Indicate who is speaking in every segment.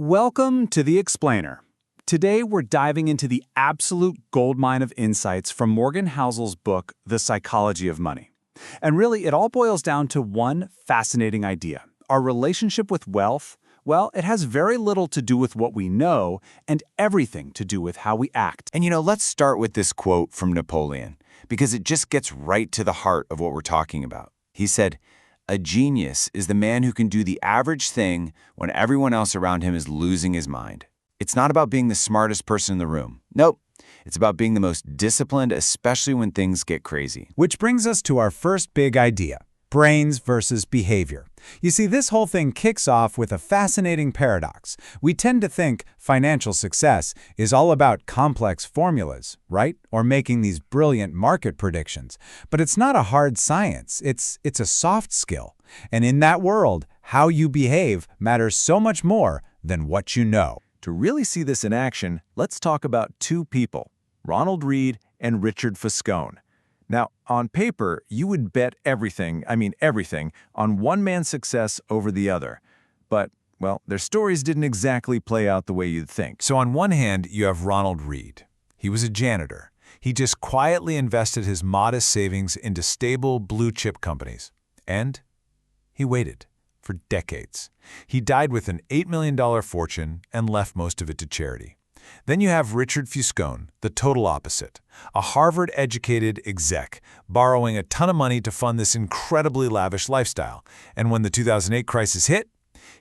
Speaker 1: Welcome to The Explainer. Today we're diving into the absolute goldmine of insights from Morgan Housel's book, The Psychology of Money. And really, it all boils down to one fascinating idea. Our relationship with wealth, well, it has very little to do with what we know and everything to do with how we act.
Speaker 2: And let's start with this quote from Napoleon, because it just gets right to the heart of what we're talking about. He said, "A genius is the man who can do the average thing when everyone else around him is losing his mind." It's not about being the smartest person in the room. Nope. It's about being the most disciplined, especially when things get crazy.
Speaker 1: Which brings us to our first big idea, brains versus behavior. You see, this whole thing kicks off with a fascinating paradox. We tend to think financial success is all about complex formulas, right? Or making these brilliant market predictions. But it's not a hard science. It's a soft skill. And in that world, how you behave matters so much more than what you know.
Speaker 3: To really see this in action, let's talk about two people, Ronald Read and Richard Foscone. Now, on paper, you would bet everything, on one man's success over the other. But, well, their stories didn't exactly play out the way you'd think.
Speaker 4: So on one hand, you have Ronald Read. He was a janitor. He just quietly invested his modest savings into stable blue-chip companies. And he waited for decades. He died with an $8 million fortune and left most of it to charity. Then you have Richard Foscone, the total opposite, a Harvard-educated exec, borrowing a ton of money to fund this incredibly lavish lifestyle. And when the 2008 crisis hit,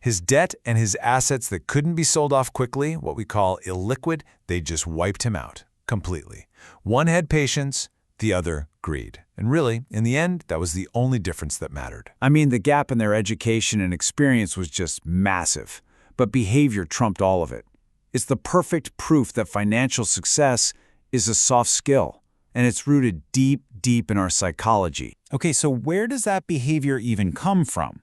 Speaker 4: his debt and his assets that couldn't be sold off quickly, what we call illiquid, they just wiped him out completely. One had patience, the other greed. And really, in the end, that was the only difference that mattered.
Speaker 1: I mean, the gap in their education and experience was just massive, but behavior trumped all of it. It's the perfect proof that financial success is a soft skill, and it's rooted deep, deep in our psychology. Okay, so where does that behavior even come from?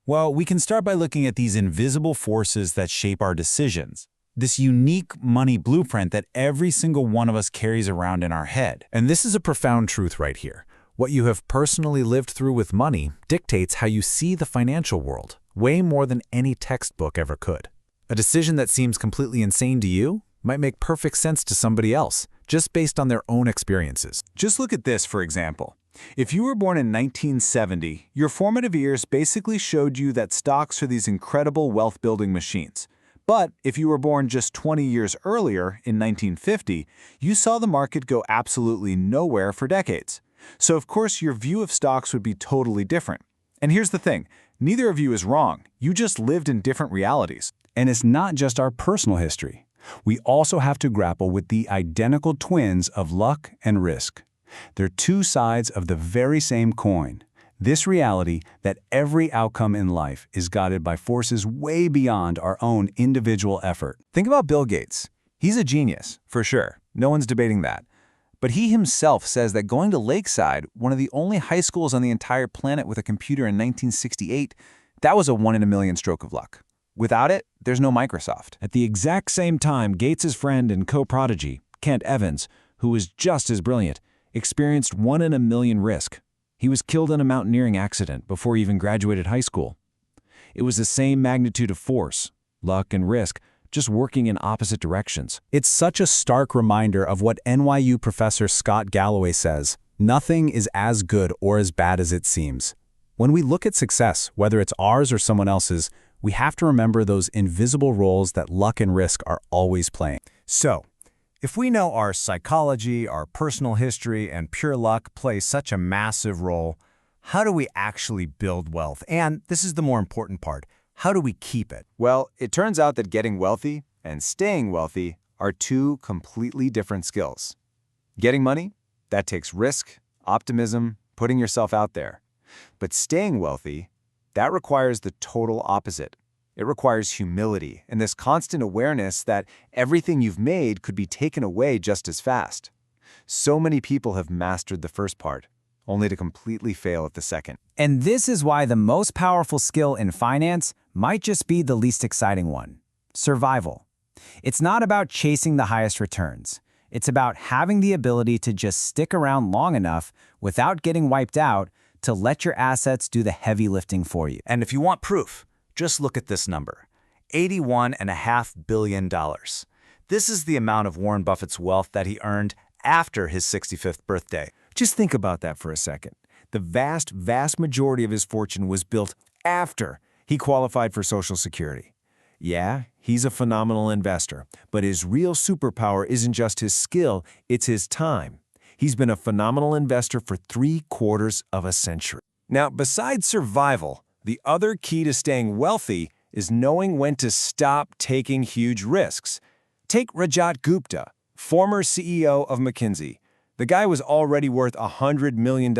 Speaker 1: Well, we can start by looking at these invisible forces that shape our decisions. This unique money blueprint that every single one of us carries around in our head. And this is a profound truth right here. What you have personally lived through with money dictates how you see the financial world, way more than any textbook ever could. A decision that seems completely insane to you might make perfect sense to somebody else, just based on their own experiences. Just look at this, for example. If you were born in 1970, your formative years basically showed you that stocks are these incredible wealth-building machines. But if you were born just 20 years earlier, in 1950, you saw the market go absolutely nowhere for decades. So of course your view of stocks would be totally different. And here's the thing, neither of you is wrong. You just lived in different realities. And it's not just our personal history. We also have to grapple with the identical twins of luck and risk. They're two sides of the very same coin. This reality that every outcome in life is guided by forces way beyond our own individual effort. Think about Bill Gates. He's a genius, for sure. No one's debating that. But he himself says that going to Lakeside, one of the only high schools on the entire planet with a computer in 1968, that was a 1 in a million stroke of luck. Without it, there's no Microsoft. At the exact same time, Gates' friend and co-prodigy, Kent Evans, who was just as brilliant, experienced 1 in a million risk. He was killed in a mountaineering accident before he even graduated high school. It was the same magnitude of force, luck and risk, just working in opposite directions. It's such a stark reminder of what NYU professor Scott Galloway says, nothing is as good or as bad as it seems. When we look at success, whether it's ours or someone else's, we have to remember those invisible roles that luck and risk are always playing.
Speaker 5: So, if we know our psychology, our personal history, and pure luck play such a massive role, how do we actually build wealth? And this is the more important part, how do we keep it?
Speaker 2: Well, it turns out that getting wealthy and staying wealthy are two completely different skills. Getting money, that takes risk, optimism, putting yourself out there. But staying wealthy, that requires the total opposite. It requires humility and this constant awareness that everything you've made could be taken away just as fast. So many people have mastered the first part, only to completely fail at the second.
Speaker 6: And this is why the most powerful skill in finance might just be the least exciting one: survival. It's not about chasing the highest returns. It's about having the ability to just stick around long enough without getting wiped out to let your assets do the heavy lifting for you.
Speaker 5: And if you want proof, just look at this number. $81.5 billion. This is the amount of Warren Buffett's wealth that he earned after his 65th birthday.
Speaker 3: Just think about that for a second. The vast majority of his fortune was built after he qualified for Social Security. Yeah, he's a phenomenal investor, but his real superpower isn't just his skill, it's his time. He's been a phenomenal investor for 3/4 of a century. Now, besides survival, the other key to staying wealthy is knowing when to stop taking huge risks. Take Rajat Gupta, former CEO of McKinsey. The guy was already worth $100 million.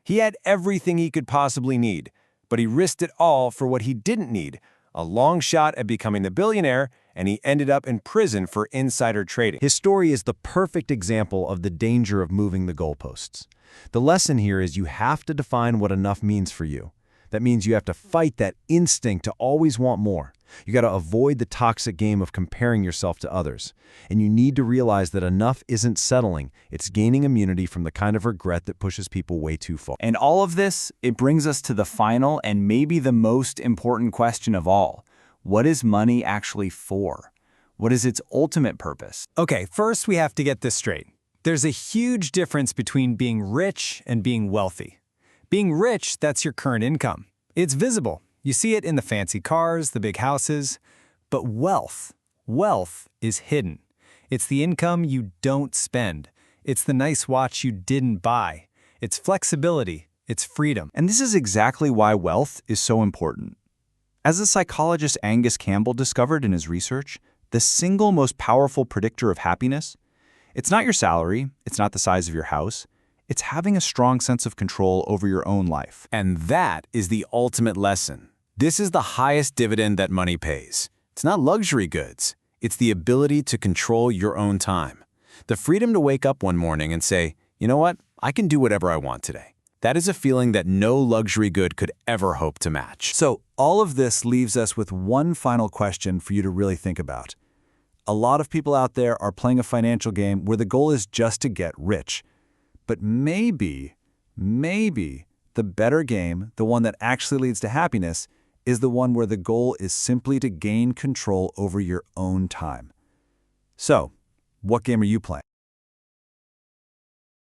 Speaker 3: He had everything he could possibly need, but he risked it all for what he didn't need, a long shot at becoming the billionaire, and he ended up in prison for insider trading.
Speaker 5: His story is the perfect example of the danger of moving the goalposts. The lesson here is you have to define what enough means for you. That means you have to fight that instinct to always want more. You got to avoid the toxic game of comparing yourself to others. And you need to realize that enough isn't settling. It's gaining immunity from the kind of regret that pushes people way too far.
Speaker 6: And all of this, it brings us to the final and maybe the most important question of all. What is money actually for? What is its ultimate purpose?
Speaker 5: Okay, first we have to get this straight. There's a huge difference between being rich and being wealthy. Being rich, that's your current income. It's visible. You see it in the fancy cars, the big houses. But wealth is hidden. It's the income you don't spend. It's the nice watch you didn't buy. It's flexibility. It's freedom.
Speaker 6: And this is exactly why wealth is so important. As the psychologist Angus Campbell discovered in his research, the single most powerful predictor of happiness, it's not your salary, it's not the size of your house, it's having a strong sense of control over your own life.
Speaker 1: And that is the ultimate lesson. This is the highest dividend that money pays. It's not luxury goods. It's the ability to control your own time. The freedom to wake up one morning and say, you know what, I can do whatever I want today. That is a feeling that no luxury good could ever hope to match.
Speaker 3: So all of this leaves us with one final question for you to really think about. A lot of people out there are playing a financial game where the goal is just to get rich. But maybe the better game, the one that actually leads to happiness, is the one where the goal is simply to gain control over your own time. So, what game are you playing?